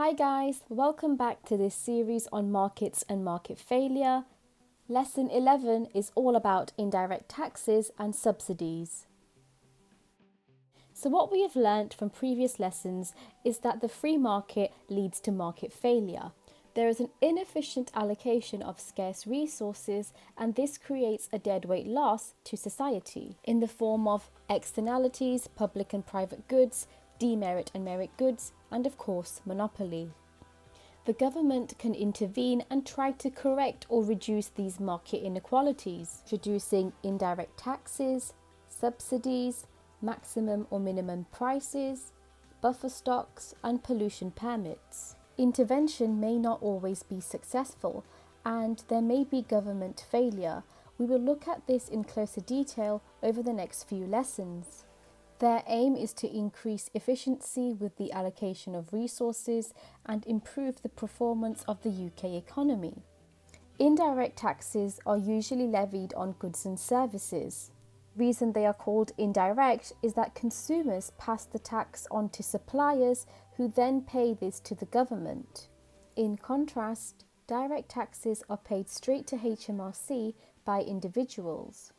Hi guys, welcome back to this series on markets and market failure. Lesson 11 is all about indirect taxes and subsidies. So what we have learnt from previous lessons is that the free market leads to market failure. There is an inefficient allocation of scarce resources, and this creates a deadweight loss to society in the form of externalities, public and private goods, demerit and merit goods, and of course monopoly. The government can intervene and try to correct or reduce these market inequalities, introducing indirect taxes, subsidies, maximum or minimum prices, buffer stocks, and pollution permits. Intervention may not always be successful, and there may be government failure. We will look at this in closer detail over the next few lessons. Their aim is to increase efficiency with the allocation of resources and improve the performance of the UK economy. Indirect taxes are usually levied on goods and services. Reason they are called indirect is that consumers pass the tax on to suppliers who then pay this to the government. In contrast, direct taxes are paid straight to HMRC by individuals.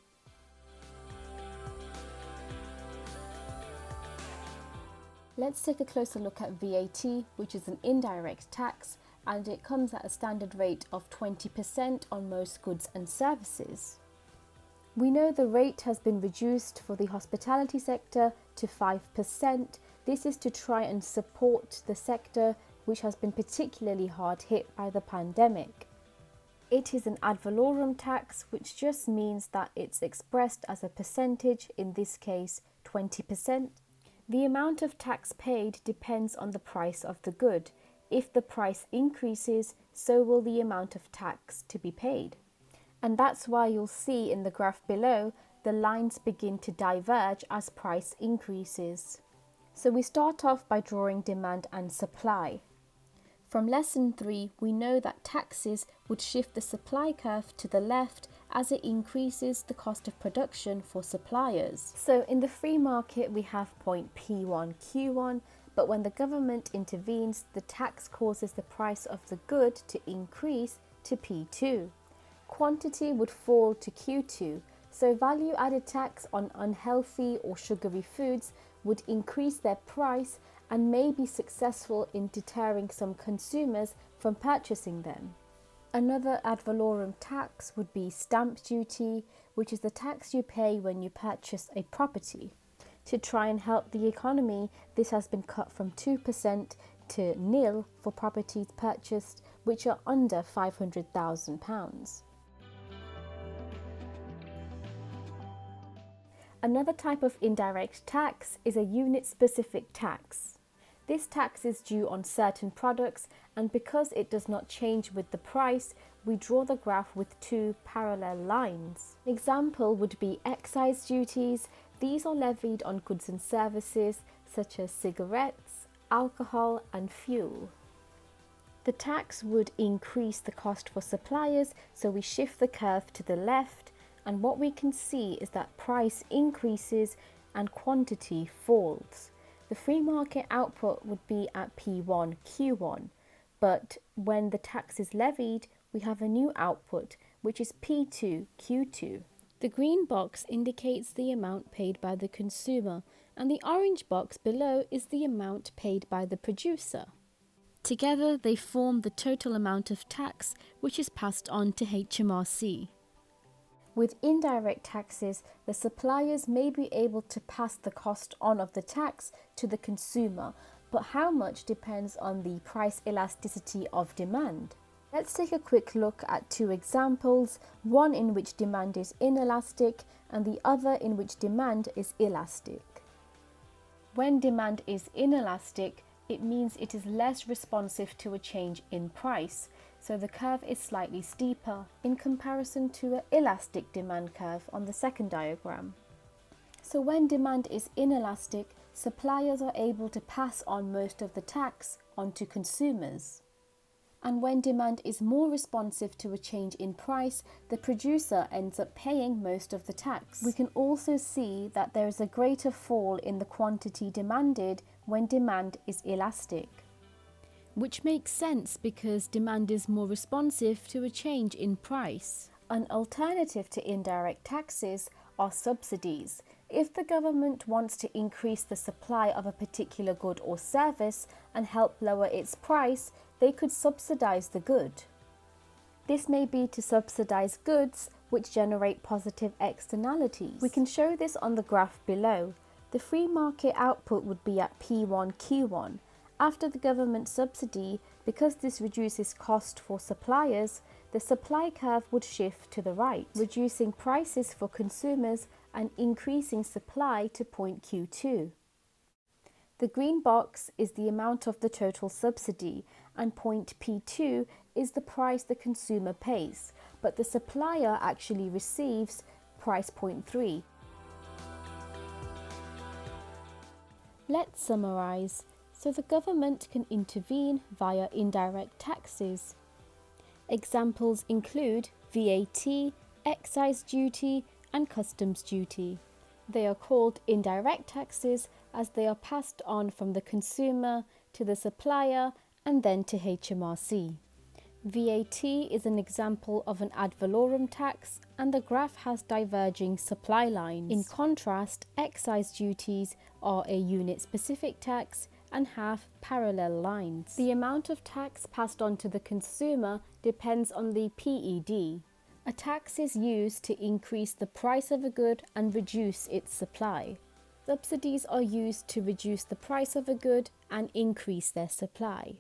Let's take a closer look at VAT, which is an indirect tax, and it comes at a standard rate of 20% on most goods and services. We know the rate has been reduced for the hospitality sector to 5%. This is to try and support the sector, which has been particularly hard hit by the pandemic. It is an ad valorem tax, which just means that it's expressed as a percentage, in this case 20%. The amount of tax paid depends on the price of the good. If the price increases, so will the amount of tax to be paid. And that's why you'll see in the graph below, the lines begin to diverge as price increases. So we start off by drawing demand and supply. From lesson 3, we know that taxes would shift the supply curve to the left as it increases the cost of production for suppliers. So in the free market, we have point P1, Q1, but when the government intervenes, the tax causes the price of the good to increase to P2. Quantity would fall to Q2, so value-added tax on unhealthy or sugary foods would increase their price and may be successful in deterring some consumers from purchasing them. Another ad valorem tax would be stamp duty, which is the tax you pay when you purchase a property. To try and help the economy, this has been cut from 2% to nil for properties purchased which are under £500,000. Another type of indirect tax is a unit-specific tax. This tax is due on certain products, and because it does not change with the price, we draw the graph with two parallel lines. An example would be excise duties. These are levied on goods and services such as cigarettes, alcohol, and fuel. The tax would increase the cost for suppliers, so we shift the curve to the left, and what we can see is that price increases and quantity falls. The free market output would be at P1, Q1, but when the tax is levied, we have a new output, which is P2, Q2. The green box indicates the amount paid by the consumer, and the orange box below is the amount paid by the producer. Together, they form the total amount of tax, which is passed on to HMRC. With indirect taxes, the suppliers may be able to pass the cost on of the tax to the consumer, but how much depends on the price elasticity of demand. Let's take a quick look at two examples, one in which demand is inelastic and the other in which demand is elastic. When demand is inelastic, it means it is less responsive to a change in price, so the curve is slightly steeper in comparison to an elastic demand curve on the second diagram. So when demand is inelastic, suppliers are able to pass on most of the tax onto consumers. And when demand is more responsive to a change in price, the producer ends up paying most of the tax. We can also see that there is a greater fall in the quantity demanded when demand is elastic. which makes sense because demand is more responsive to a change in price. An alternative to indirect taxes are subsidies. If the government wants to increase the supply of a particular good or service and help lower its price, they could subsidize the good. This may be to subsidize goods which generate positive externalities. We can show this on the graph below. The free market output would be at P1, Q1. After the government subsidy, because this reduces cost for suppliers, the supply curve would shift to the right, reducing prices for consumers and increasing supply to point Q2. The green box is the amount of the total subsidy, and point P2 is the price the consumer pays, but the supplier actually receives price point 3. Let's summarize. So the government can intervene via indirect taxes. Examples include VAT, excise duty, and customs duty. They are called indirect taxes as they are passed on from the consumer to the supplier and then to HMRC. VAT is an example of an ad valorem tax, and the graph has diverging supply lines. In contrast, excise duties are a unit-specific tax and have parallel lines. The amount of tax passed on to the consumer depends on the PED. A tax is used to increase the price of a good and reduce its supply. Subsidies are used to reduce the price of a good and increase their supply.